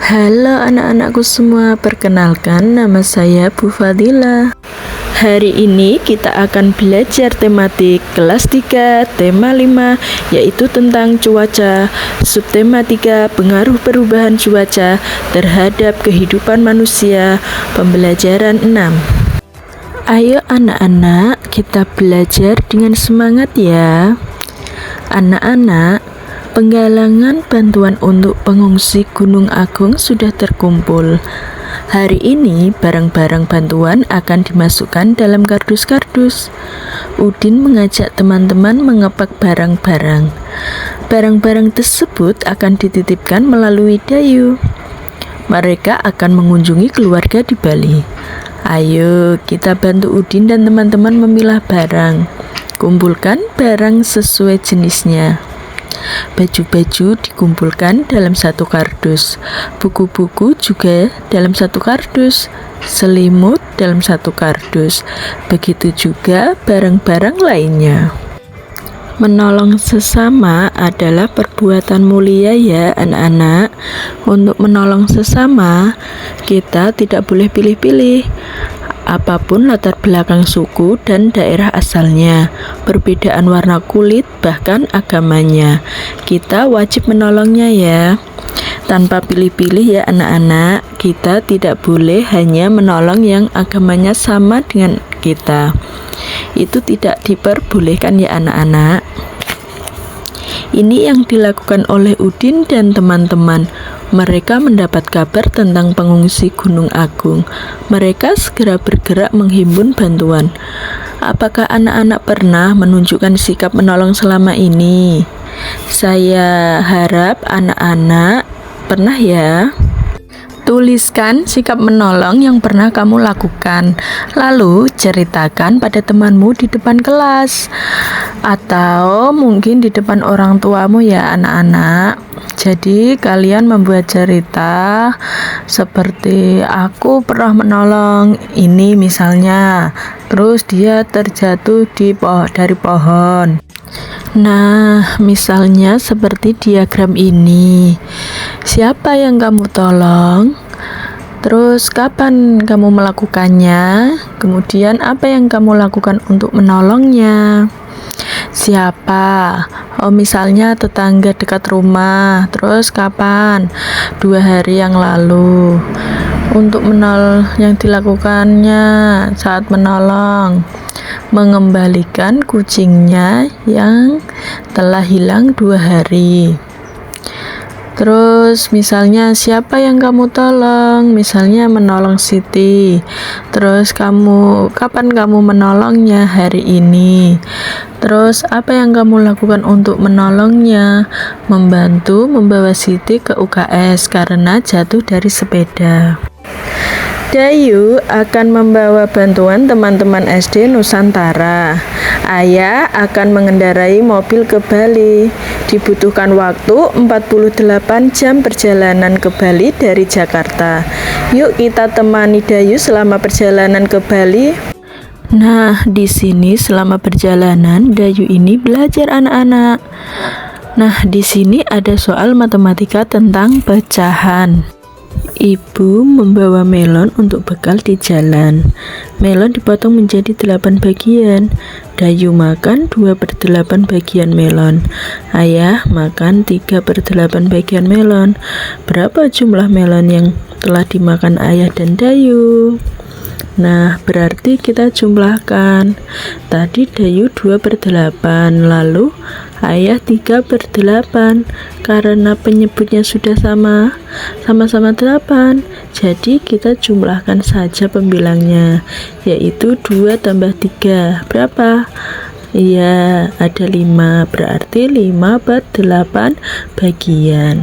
Halo anak-anakku semua, perkenalkan nama saya Bu Fadila. Hari ini kita akan belajar tematik kelas 3, tema 5, yaitu tentang cuaca, subtema 3, pengaruh perubahan cuaca terhadap kehidupan manusia, pembelajaran 6. Ayo anak-anak, kita belajar dengan semangat ya. Anak-anak, penggalangan bantuan untuk pengungsi Gunung Agung sudah terkumpul. Hari ini barang-barang bantuan akan dimasukkan dalam kardus-kardus. Udin mengajak teman-teman mengepak barang-barang. Barang-barang tersebut akan dititipkan melalui Dayu. Mereka akan mengunjungi keluarga di Bali. Ayo kita bantu Udin dan teman-teman memilah barang. Kumpulkan barang sesuai jenisnya. Baju-baju dikumpulkan dalam satu kardus, buku-buku juga dalam satu kardus, selimut dalam satu kardus, begitu juga barang-barang lainnya. Menolong sesama adalah perbuatan mulia ya anak-anak. Untuk menolong sesama, kita tidak boleh pilih-pilih. Apapun latar belakang suku dan daerah asalnya, perbedaan warna kulit, bahkan agamanya, kita wajib menolongnya ya. Tanpa pilih-pilih ya anak-anak, kita tidak boleh hanya menolong yang agamanya sama dengan kita. Itu tidak diperbolehkan ya anak-anak. Ini yang dilakukan oleh Udin dan teman-teman. Mereka mendapat kabar tentang pengungsi Gunung Agung. Mereka segera bergerak menghimpun bantuan. Apakah anak-anak pernah menunjukkan sikap menolong selama ini? Saya harap anak-anak pernah ya. Tuliskan sikap menolong yang pernah kamu lakukan, lalu ceritakan pada temanmu di depan kelas, atau mungkin di depan orang tuamu ya anak-anak. Jadi kalian membuat cerita seperti aku pernah menolong ini misalnya, terus dia terjatuh dari pohon. Nah, misalnya seperti diagram ini. Siapa yang kamu tolong? Terus kapan kamu melakukannya? Kemudian apa yang kamu lakukan untuk menolongnya? Siapa? Oh, misalnya tetangga dekat rumah. Terus kapan? 2 hari yang lalu. Untuk yang dilakukannya saat menolong, mengembalikan kucingnya yang telah hilang 2 hari. Terus misalnya siapa yang kamu tolong? Misalnya menolong Siti. Terus kapan kamu menolongnya? Hari ini. Terus apa yang kamu lakukan untuk menolongnya? Membantu membawa Siti ke UKS karena jatuh dari sepeda. Dayu akan membawa bantuan teman-teman SD Nusantara. Ayah akan mengendarai mobil ke Bali. Dibutuhkan waktu 48 jam perjalanan ke Bali dari Jakarta. Yuk kita temani Dayu selama perjalanan ke Bali. Nah, di sini selama perjalanan Dayu ini belajar anak-anak. Nah, di sini ada soal matematika tentang pecahan. Ibu membawa melon untuk bekal di jalan. Melon dipotong menjadi 8 bagian. Dayu makan 2/8 bagian melon. Ayah makan 3/8 bagian melon. Berapa jumlah melon yang telah dimakan ayah dan Dayu? Nah, berarti kita jumlahkan. Tadi Dayu 2/8, lalu ayah 3/8. Karena penyebutnya sudah sama-sama 8, jadi kita jumlahkan saja pembilangnya, yaitu 2 tambah 3. Berapa? Iya, ada 5, berarti 5/8 bagian.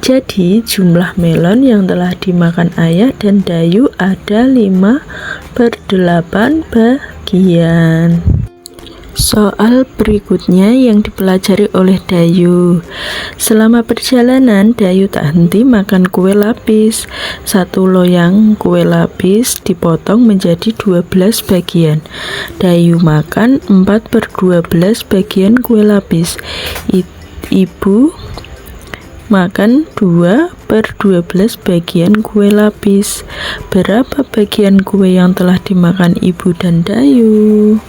Jadi jumlah melon yang telah dimakan ayah dan Dayu ada 5/8 bagian. Soal berikutnya yang dipelajari oleh Dayu. Selama perjalanan, Dayu tak henti makan kue lapis. 1 loyang kue lapis dipotong menjadi 12 bagian. Dayu makan 4/12 bagian kue lapis. Ibu makan 2/12 bagian kue lapis. Berapa bagian kue yang telah dimakan Ibu dan Dayu?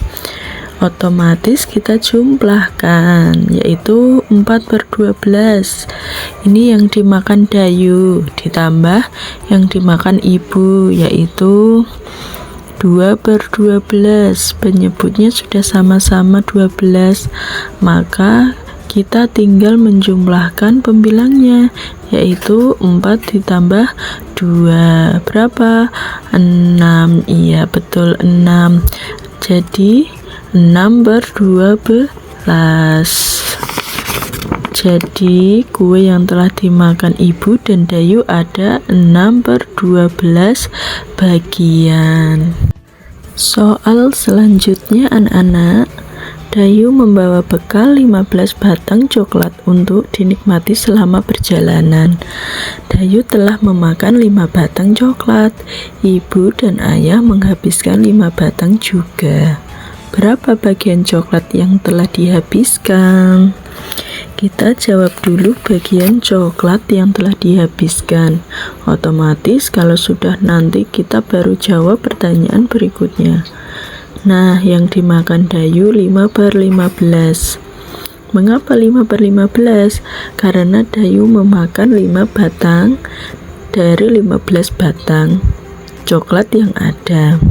Otomatis kita jumlahkan, yaitu 4/12. Ini yang dimakan Dayu, ditambah yang dimakan Ibu, yaitu 2/12. Penyebutnya sudah sama-sama 12, maka kita tinggal menjumlahkan pembilangnya, yaitu 4 ditambah 2 berapa? 6. Iya betul, 6. Jadi 6/12. Jadi kue yang telah dimakan Ibu dan Dayu ada 6/12 bagian. Soal selanjutnya anak-anak, Dayu membawa bekal 15 batang coklat untuk dinikmati selama perjalanan. Dayu telah memakan 5 batang coklat. Ibu dan ayah menghabiskan 5 batang juga. Berapa bagian coklat yang telah dihabiskan? Kita jawab dulu bagian coklat yang telah dihabiskan. Otomatis kalau sudah nanti kita baru jawab pertanyaan berikutnya. Nah, yang dimakan Dayu 5/15. Mengapa 5/15? Karena Dayu memakan 5 batang dari 15 batang coklat yang ada.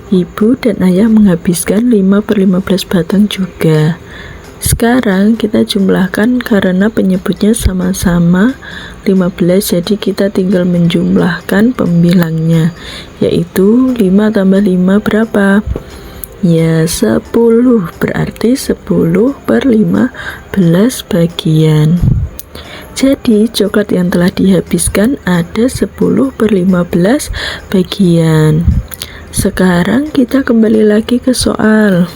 Ibu dan ayah menghabiskan 5/15 batang juga. Sekarang kita jumlahkan karena penyebutnya sama-sama 15, jadi kita tinggal menjumlahkan pembilangnya, yaitu 5 tambah 5 berapa? Ya 10, berarti 10/15 bagian. Jadi coklat yang telah dihabiskan ada 10/15 bagian. Sekarang kita kembali lagi ke soal.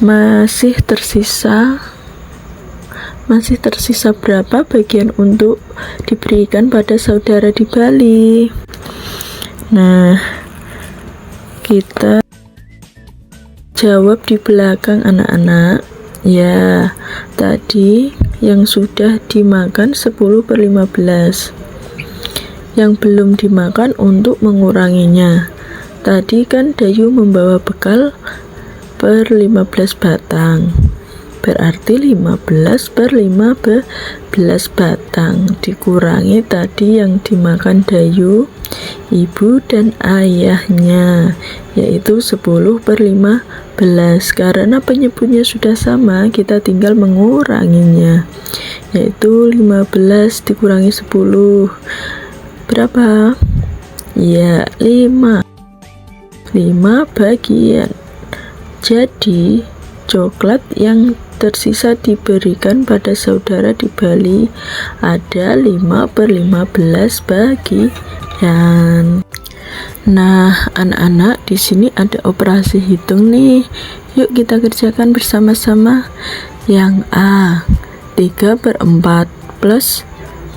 Masih tersisa berapa bagian untuk diberikan pada saudara di Bali? Nah, kita jawab di belakang anak-anak. Ya, tadi yang sudah dimakan 10/15. Yang belum dimakan untuk menguranginya. Tadi kan Dayu membawa bekal 15 batang, berarti 15/15 batang dikurangi tadi yang dimakan Dayu, Ibu dan ayahnya, yaitu 10/15. Karena penyebutnya sudah sama, kita tinggal menguranginya, yaitu 15 dikurangi 10 berapa? Ya 5 bagian. Jadi coklat yang tersisa diberikan pada saudara di Bali ada 5/15 bagian. Nah, anak-anak, di sini ada operasi hitung nih. Yuk kita kerjakan bersama-sama. Yang A, 3/4 plus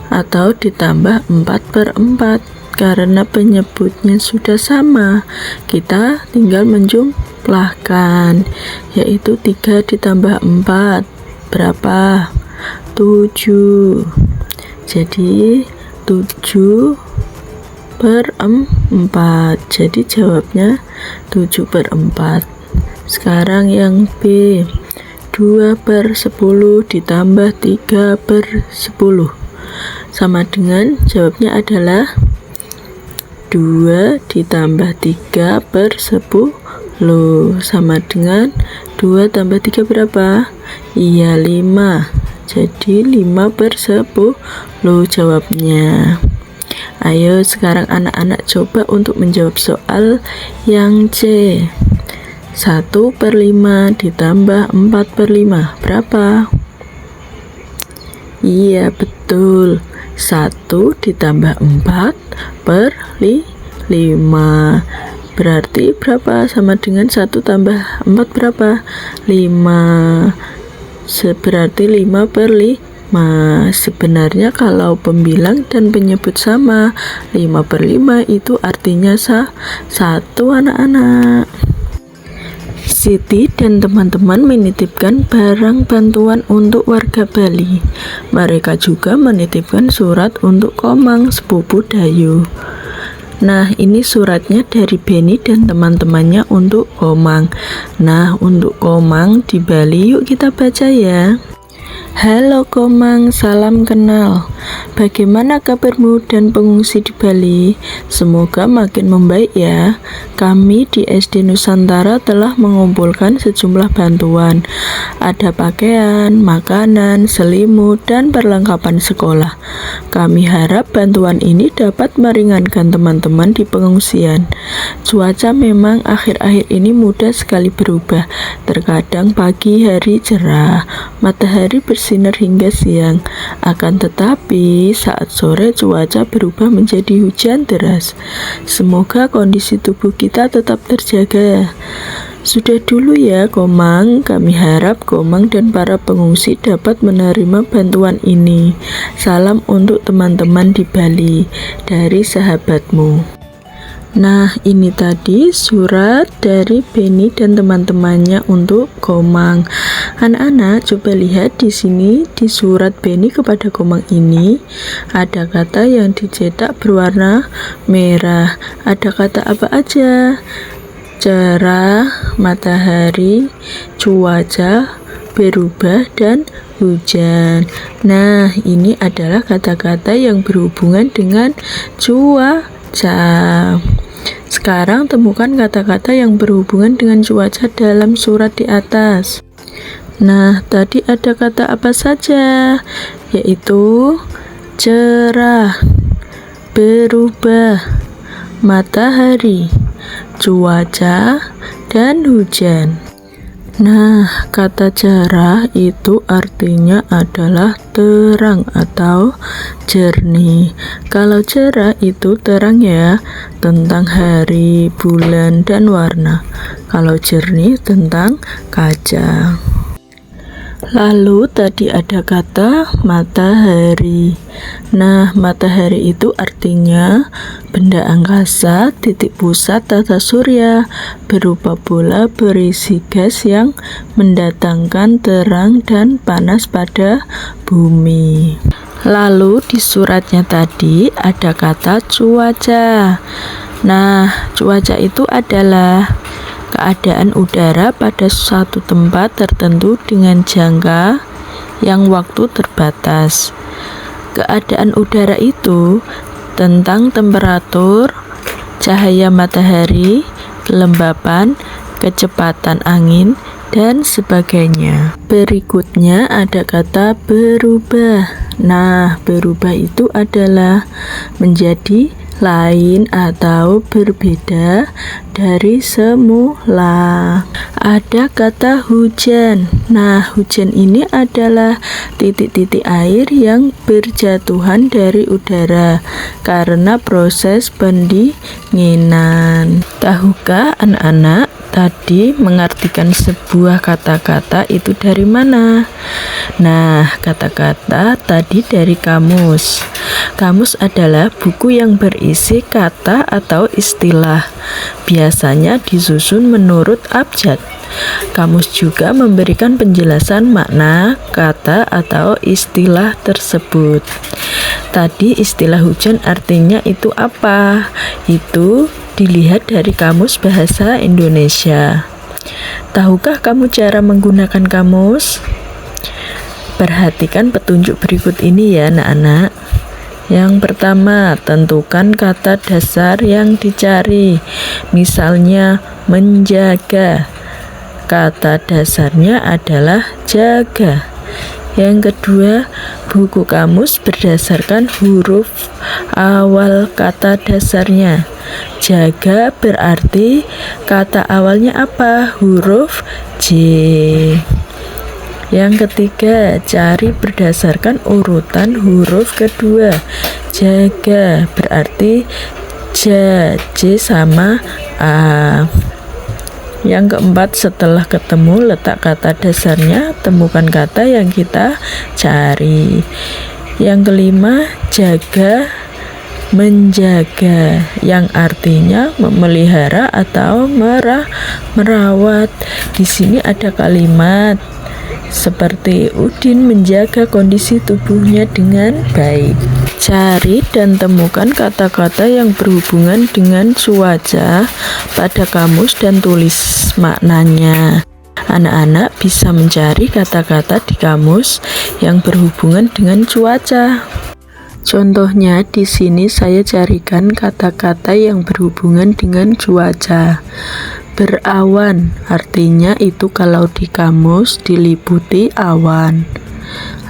atau ditambah 4/4. Karena penyebutnya sudah sama, kita tinggal menjumlahkan, yaitu 3 ditambah 4 berapa? 7. Jadi 7/4. Jadi jawabnya 7/4. Sekarang yang B, 2/10 ditambah 3/10 sama dengan, jawabnya adalah 2 ditambah 3/10 sama dengan 2 tambah 3 berapa? Iya 5. Jadi 5/10 jawabnya. Ayo sekarang anak-anak coba untuk menjawab soal yang C. 1/5 ditambah 4/5 berapa? Iya betul, 1 ditambah 4/5 berarti berapa? Sama dengan 1 tambah 4 berapa? 5. Berarti 5/5. Sebenarnya kalau pembilang dan penyebut sama, 5/5 itu artinya 1 anak-anak. Siti dan teman-teman menitipkan barang bantuan untuk warga Bali. Mereka juga menitipkan surat untuk Komang, sepupu Dayu. Nah, ini suratnya dari Beni dan teman-temannya untuk Komang. Nah, untuk Komang di Bali, yuk kita baca ya. Halo Komang, salam kenal. Bagaimana kabarmu dan pengungsi di Bali? Semoga makin membaik ya. Kami di SD Nusantara telah mengumpulkan sejumlah bantuan. Ada pakaian, makanan, selimut, dan perlengkapan sekolah. Kami harap bantuan ini dapat meringankan teman-teman di pengungsian. Cuaca memang akhir-akhir ini mudah sekali berubah. Terkadang pagi hari cerah, matahari bersinar hingga siang. Akan tetapi saat sore cuaca berubah menjadi hujan deras. Semoga kondisi tubuh kita tetap terjaga. Sudah dulu ya Komang, kami harap Komang dan para pengungsi dapat menerima bantuan ini. Salam untuk teman-teman di Bali, dari sahabatmu. Nah, ini tadi surat dari Beni dan teman-temannya untuk Komang. Anak-anak, coba lihat di sini di surat Beni kepada Komang ini ada kata yang dicetak berwarna merah. Ada kata apa aja? Cerah, matahari, cuaca berubah, dan hujan. Nah, ini adalah kata-kata yang berhubungan dengan cuaca. Sekarang temukan kata-kata yang berhubungan dengan cuaca dalam surat di atas. Nah, tadi ada kata apa saja? Yaitu cerah, berubah, matahari, cuaca, dan hujan. Nah, kata cerah itu artinya adalah terang atau jernih. Kalau cerah itu terang ya, tentang hari, bulan, dan warna. Kalau jernih tentang kaca. Lalu tadi ada kata matahari. Nah, matahari itu artinya benda angkasa, titik pusat tata surya, berupa bola berisi gas yang mendatangkan terang dan panas pada bumi. Lalu di suratnya tadi ada kata cuaca. Nah, cuaca itu adalah keadaan udara pada suatu tempat tertentu dengan jangka yang waktu terbatas. Keadaan udara itu tentang temperatur, cahaya matahari, kelembapan, kecepatan angin, dan sebagainya. Berikutnya ada kata berubah. Nah, berubah itu adalah menjadi lain atau berbeda dari semula. Ada kata hujan. Nah, hujan ini adalah titik-titik air yang berjatuhan dari udara karena proses pendinginan. Tahukah anak-anak tadi mengartikan sebuah kata-kata itu dari mana? Nah, kata-kata tadi dari kamus. Kamus adalah buku yang berisi kata atau istilah. Biasanya disusun menurut abjad. Kamus juga memberikan penjelasan makna kata atau istilah tersebut. Tadi istilah hujan artinya itu apa? Itu dilihat dari Kamus Bahasa Indonesia. Tahukah kamu cara menggunakan kamus? Perhatikan petunjuk berikut ini ya anak-anak. Yang pertama, tentukan kata dasar yang dicari. Misalnya, menjaga. Kata dasarnya adalah jaga. Yang kedua, buku kamus berdasarkan huruf awal kata dasarnya. Jaga berarti kata awalnya apa? Huruf J. Yang ketiga, cari berdasarkan urutan huruf kedua. Jaga berarti J sama A. Yang keempat, setelah ketemu letak kata dasarnya, temukan kata yang kita cari. Yang kelima, jaga menjaga, yang artinya memelihara atau merawat. Di sini ada kalimat seperti Udin menjaga kondisi tubuhnya dengan baik. Cari dan temukan kata-kata yang berhubungan dengan cuaca pada kamus dan tulis maknanya. Anak-anak bisa mencari kata-kata di kamus yang berhubungan dengan cuaca. Contohnya di sini saya carikan kata-kata yang berhubungan dengan cuaca. Berawan, artinya itu kalau di kamus diliputi awan.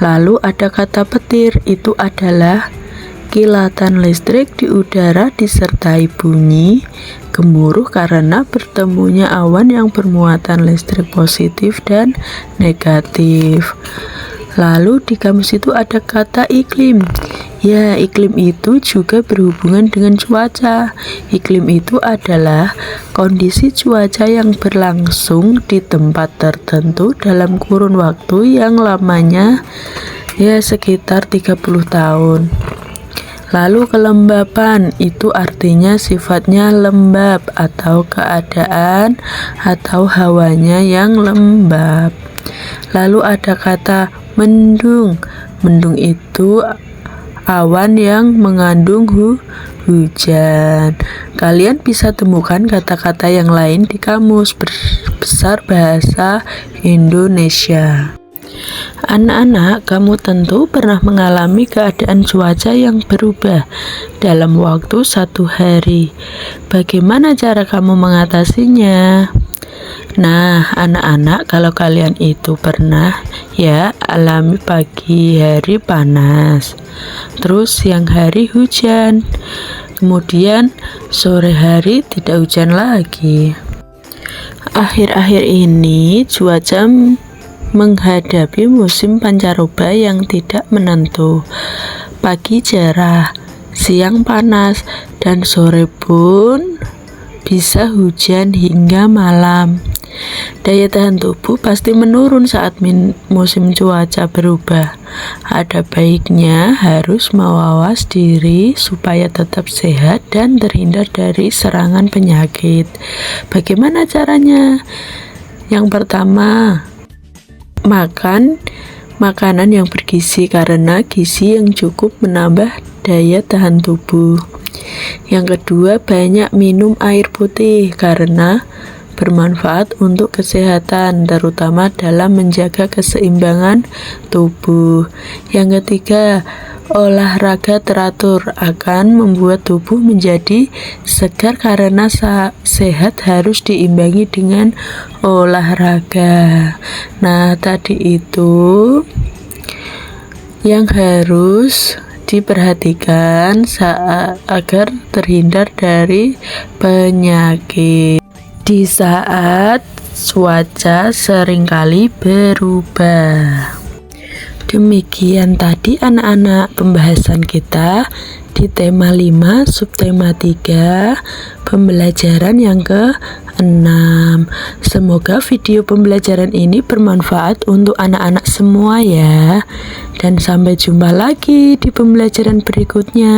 Lalu ada kata petir, itu adalah kilatan listrik di udara disertai bunyi gemuruh karena bertemunya awan yang bermuatan listrik positif dan negatif. Lalu di kamus itu ada kata iklim. Ya, iklim itu juga berhubungan dengan cuaca. Iklim itu adalah kondisi cuaca yang berlangsung di tempat tertentu dalam kurun waktu yang lamanya ya sekitar 30 tahun. Lalu kelembapan itu artinya sifatnya lembab atau keadaan atau hawanya yang lembab. Lalu ada kata mendung. Mendung itu awan yang mengandung hujan. Kalian bisa temukan kata-kata yang lain di kamus besar bahasa Indonesia. Anak-anak, kamu tentu pernah mengalami keadaan cuaca yang berubah dalam waktu 1 hari. Bagaimana cara kamu mengatasinya? Nah, anak-anak, kalau kalian itu pernah ya alami pagi hari panas, terus siang hari hujan, kemudian sore hari tidak hujan lagi. Akhir-akhir ini cuaca menghadapi musim pancaroba yang tidak menentu. Pagi cerah, siang panas, dan sore pun bisa hujan hingga malam. Daya tahan tubuh pasti menurun saat musim cuaca berubah. Ada baiknya harus mawas diri supaya tetap sehat dan terhindar dari serangan penyakit. Bagaimana caranya? Yang pertama, makan makanan yang bergizi karena gizi yang cukup menambah daya tahan tubuh. Yang kedua, banyak minum air putih karena bermanfaat untuk kesehatan, terutama dalam menjaga keseimbangan tubuh. Yang ketiga, olahraga teratur akan membuat tubuh menjadi segar karena sehat harus diimbangi dengan olahraga. Nah, tadi itu yang harus diperhatikan agar terhindar dari penyakit di saat cuaca seringkali berubah. Demikian tadi anak-anak pembahasan kita di tema 5 subtema 3 pembelajaran yang ke-6. Semoga video pembelajaran ini bermanfaat untuk anak-anak semua ya. Dan sampai jumpa lagi di pembelajaran berikutnya.